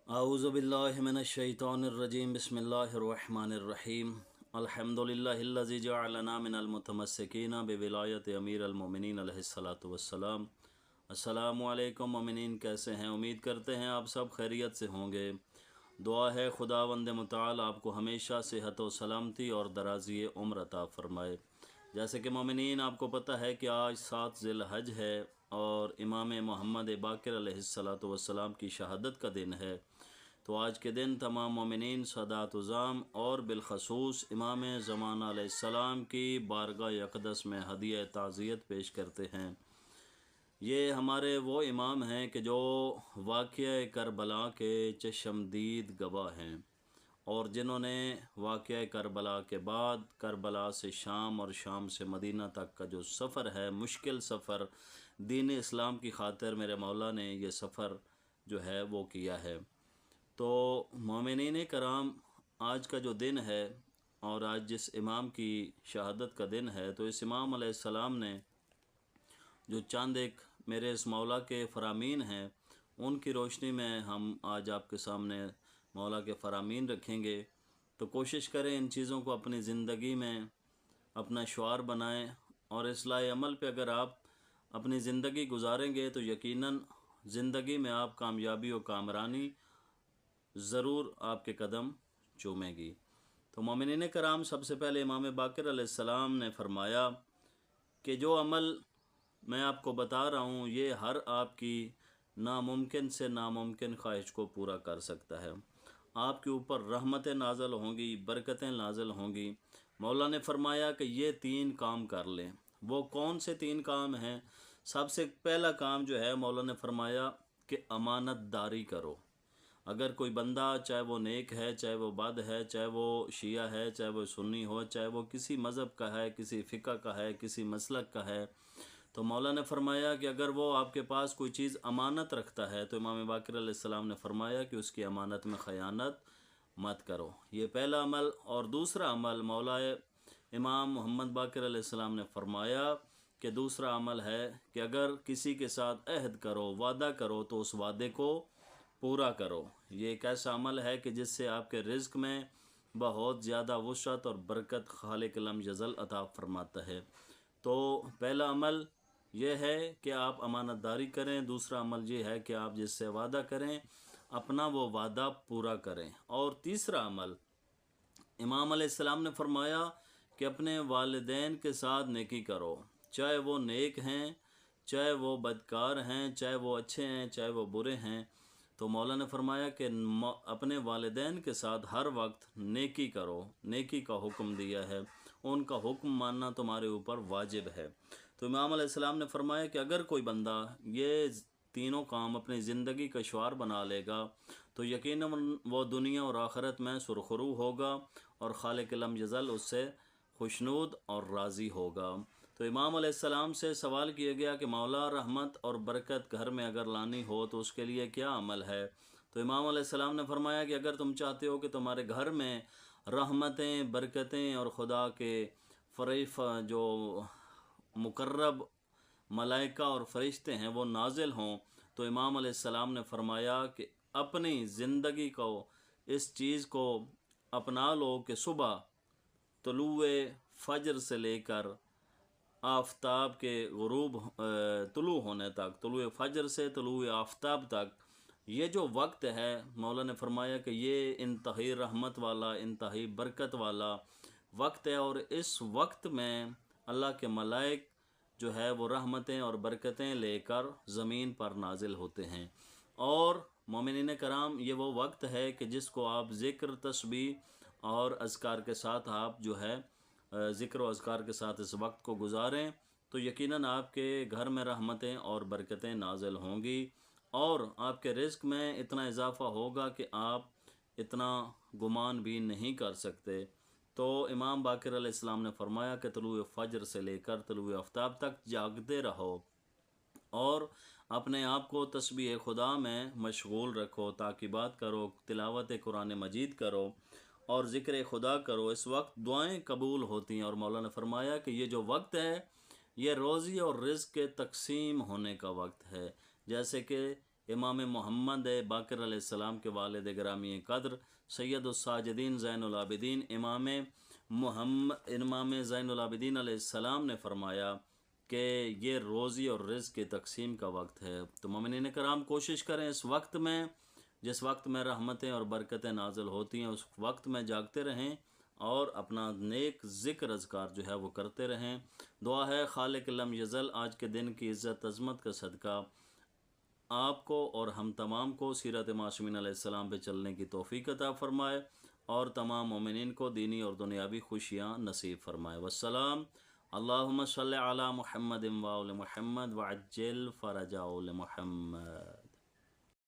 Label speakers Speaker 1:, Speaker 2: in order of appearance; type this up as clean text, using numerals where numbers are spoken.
Speaker 1: اعوذ باللہ من الشیطان الرجیم بسم اللہ الرحمن الرحیم الحمدللہ الذی جعلنا من المتمسکین بولایت امیر المومنین علیہ الصلاۃ والسلام۔ السلام علیکم مومنین، کیسے ہیں؟ امید کرتے ہیں آپ سب خیریت سے ہوں گے۔ دعا ہے خداوند متعال آپ کو ہمیشہ صحت و سلامتی اور درازی عمر عطا فرمائے۔ جیسے کہ مومنین آپ کو پتہ ہے کہ آج 7 ذی الحج ہے اور امام محمد باقر علیہ الصلاۃ والسلام کی شہادت کا دن ہے۔ تو آج کے دن تمام مومنین سادات عظام اور بالخصوص امام زمانہ علیہ السلام کی بارگاہ اقدس میں ہدیہ تعزیت پیش کرتے ہیں۔ یہ ہمارے وہ امام ہیں کہ جو واقعہ کربلا کے چشمدید گواہ ہیں، اور جنہوں نے واقعہ کربلا کے بعد کربلا سے شام اور شام سے مدینہ تک کا جو سفر ہے، مشکل سفر، دین اسلام کی خاطر میرے مولا نے یہ سفر جو ہے وہ کیا ہے۔ تو مومنین کرام، آج کا جو دن ہے اور آج جس امام کی شہادت کا دن ہے، تو اس امام علیہ السلام نے جو چند ایک میرے اس مولا کے فرامین ہیں، ان کی روشنی میں ہم آج آپ کے سامنے مولا کے فرامین رکھیں گے۔ تو کوشش کریں ان چیزوں کو اپنی زندگی میں اپنا شعار بنائیں، اور اصلاح عمل پہ اگر آپ اپنی زندگی گزاریں گے تو یقیناً زندگی میں آپ کامیابی و کامرانی ضرور آپ کے قدم چومے گی۔ تو مومنین کرام، سب سے پہلے امام باقر علیہ السلام نے فرمایا کہ جو عمل میں آپ کو بتا رہا ہوں، یہ ہر آپ کی ناممکن سے ناممکن خواہش کو پورا کر سکتا ہے۔ آپ کے اوپر رحمتیں نازل ہوں گی، برکتیں نازل ہوں گی۔ مولا نے فرمایا کہ یہ 3 کام کر لیں۔ وہ کون سے 3 کام ہیں؟ سب سے پہلا کام جو ہے، مولا نے فرمایا کہ امانت داری کرو۔ اگر کوئی بندہ، چاہے وہ نیک ہے، چاہے وہ بد ہے، چاہے وہ شیعہ ہے، چاہے وہ سنی ہو، چاہے وہ کسی مذہب کا ہے، کسی فقہ کا ہے، کسی مسلک کا ہے، تو مولا نے فرمایا کہ اگر وہ آپ کے پاس کوئی چیز امانت رکھتا ہے تو امام باقر علیہ السلام نے فرمایا کہ اس کی امانت میں خیانت مت کرو۔ یہ پہلا عمل۔ اور دوسرا عمل، مولا امام محمد باقر علیہ السلام نے فرمایا کہ دوسرا عمل ہے کہ اگر کسی کے ساتھ عہد کرو، وعدہ کرو، تو اس وعدے کو پورا کرو۔ یہ ایک ایسا عمل ہے کہ جس سے آپ کے رزق میں بہت زیادہ وسعت اور برکت خالق لم یزل عطا فرماتا ہے۔ تو پہلا عمل یہ ہے کہ آپ امانت داری کریں، دوسرا عمل یہ ہے کہ آپ جس سے وعدہ کریں اپنا وہ وعدہ پورا کریں، اور تیسرا عمل امام علیہ السلام نے فرمایا کہ اپنے والدین کے ساتھ نیکی کرو، چاہے وہ نیک ہیں، چاہے وہ بدکار ہیں، چاہے وہ اچھے ہیں، چاہے وہ برے ہیں۔ تو مولا نے فرمایا کہ اپنے والدین کے ساتھ ہر وقت نیکی کرو، نیکی کا حکم دیا ہے، ان کا حکم ماننا تمہارے اوپر واجب ہے۔ تو امام علیہ السلام نے فرمایا کہ اگر کوئی بندہ یہ تینوں کام اپنی زندگی کا شعار بنا لے گا تو یقیناً وہ دنیا اور آخرت میں سرخرو ہوگا، اور خالق لم یزل اس سے خوشنود اور راضی ہوگا۔ تو امام علیہ السلام سے سوال کیا گیا کہ مولا، رحمت اور برکت گھر میں اگر لانی ہو تو اس کے لیے کیا عمل ہے؟ تو امام علیہ السلام نے فرمایا کہ اگر تم چاہتے ہو کہ تمہارے گھر میں رحمتیں، برکتیں اور خدا کے جو مقرب ملائکہ اور فرشتے ہیں وہ نازل ہوں، تو امام علیہ السلام نے فرمایا کہ اپنی زندگی کو اس چیز کو اپنا لو کہ صبح طلوع فجر سے لے کر آفتاب کے طلوع ہونے تک، طلوع فجر سے طلوع آفتاب تک، یہ جو وقت ہے، مولا نے فرمایا کہ یہ انتہائی رحمت والا، انتہائی برکت والا وقت ہے، اور اس وقت میں اللہ کے ملائک جو ہے وہ رحمتیں اور برکتیں لے کر زمین پر نازل ہوتے ہیں۔ اور مومنین کرام، یہ وہ وقت ہے کہ جس کو آپ ذکر، تسبیح اور اذکار کے ساتھ آپ جو ہے ذکر و اذکار کے ساتھ اس وقت کو گزاریں تو یقیناً آپ کے گھر میں رحمتیں اور برکتیں نازل ہوں گی، اور آپ کے رزق میں اتنا اضافہ ہوگا کہ آپ اتنا گمان بھی نہیں کر سکتے۔ تو امام باقر علیہ السلام نے فرمایا کہ طلوع فجر سے لے کر طلوع آفتاب تک جاگتے رہو، اور اپنے آپ کو تسبیح خدا میں مشغول رکھو، تعقیبات کرو، تلاوت قرآن مجید کرو اور ذکر خدا کرو۔ اس وقت دعائیں قبول ہوتی ہیں، اور مولا نے فرمایا کہ یہ جو وقت ہے یہ روزی اور رزق کے تقسیم ہونے کا وقت ہے۔ جیسے کہ امام محمد باقر علیہ السلام کے والد گرامی قدر سید الساجدین زین العابدین امام زین العابدین علیہ السلام نے فرمایا کہ یہ روزی اور رزق کی تقسیم کا وقت ہے، تو مومنین کرام کوشش کریں اس وقت میں، جس وقت میں رحمتیں اور برکتیں نازل ہوتی ہیں، اس وقت میں جاگتے رہیں اور اپنا نیک ذکر اذکار جو ہے وہ کرتے رہیں۔ دعا ہے خالق لم یزل آج کے دن کی عزت عظمت کا صدقہ آپ کو اور ہم تمام کو سیرت معصومین علیہ السلام پہ چلنے کی توفیق عطا فرمائے اور تمام مومنین کو دینی اور دنیاوی خوشیاں نصیب فرمائے۔ والسلام۔ اللہم صلی علی محمد و آل محمد وعجل فرجہ آل محمد۔